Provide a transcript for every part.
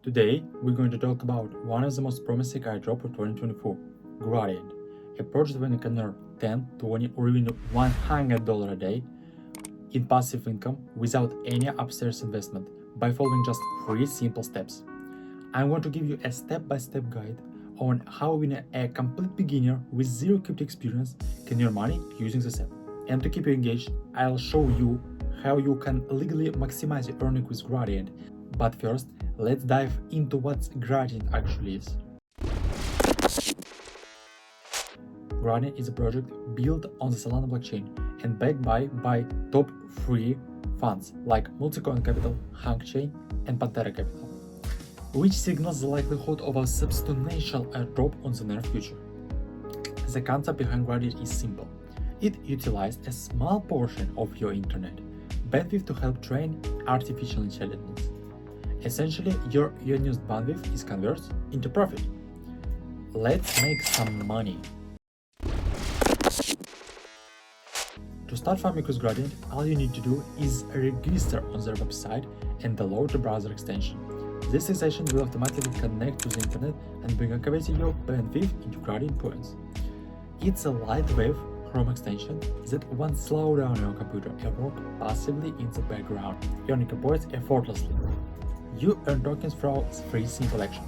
Today, we're going to talk about one of the most promising airdrop of 2024, Gradient, a project where you can earn 10, 20 or even $100 a day in passive income without any upstairs investment by following just 3 simple steps. I'm going to give you a step-by-step guide on how even a complete beginner with zero crypto experience can earn money using this app. And to keep you engaged, I'll show you how you can legally maximize your earning with Gradient. But first, let's dive into what Gradient actually is. Gradient is a project built on the Solana blockchain and backed by top 3 funds like Multicoin Capital, HangShan, and Pantera Capital, which signals the likelihood of a substantial airdrop on the near future. The concept behind Gradient is simple. It utilizes a small portion of your internet bandwidth to help train artificial intelligence. Essentially, your unused bandwidth is converted into profit. Let's make some money. To start farming with Gradient, all you need to do is register on their website and download the browser extension. This extension will automatically connect to the internet and bring activate your bandwidth into Gradient points. It's a lightweight Chrome extension that won't slow down your computer and work passively in the background, earning points effortlessly. You earn tokens from 3 simple actions.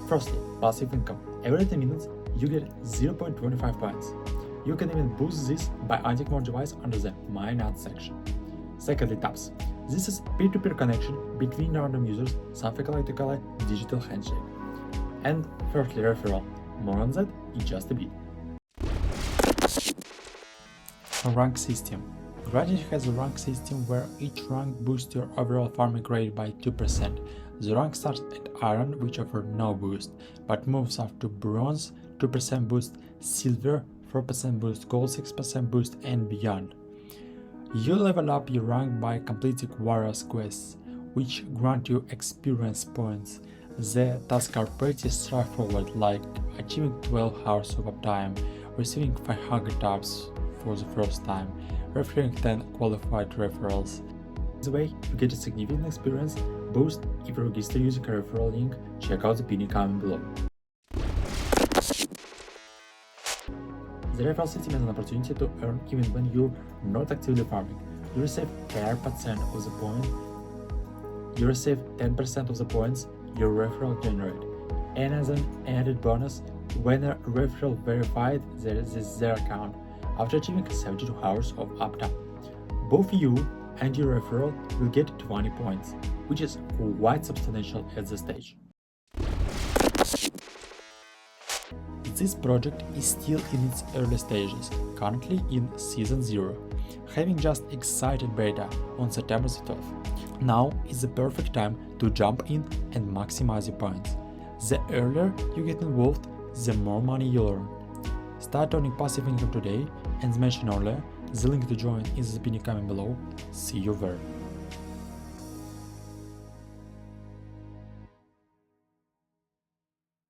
Firstly, passive income. Every 10 minutes, you get 0.25 points. You can even boost this by adding more devices under the My Notes section. Secondly, taps. This is peer-to-peer connection between random users, something like to call a digital handshake. And thirdly, referral. More on that in just a bit. Rank system. Gradient has a rank system where each rank boosts your overall farming rate by 2%. The rank starts at Iron, which offers no boost, but moves up to Bronze, 2% boost, Silver, 4% boost, Gold, 6% boost, and beyond. You level up your rank by completing various quests, which grant you experience points. The tasks are pretty straightforward, like achieving 12 hours of uptime, receiving 500 taps for the first time, referring 10 qualified referrals. This way, you get a significant experience boost if you register using a referral link. Check out the pin comment below. The referral system is an opportunity to earn even when you're not actively farming. You receive 10% of the point. You receive 10% of the points your referral generate. And as an added bonus, when a referral verified, there is their account after achieving 72 hours of uptime. Both you and your referral will get 20 points, which is quite substantial at this stage. This project is still in its early stages, currently in Season 0, having just excited beta on September 12th. Now is the perfect time to jump in and maximize your points. The earlier you get involved, the more money you'll earn. Start earning passive income today, and as mentioned earlier, the link to join is in the pinned comment below. See you there.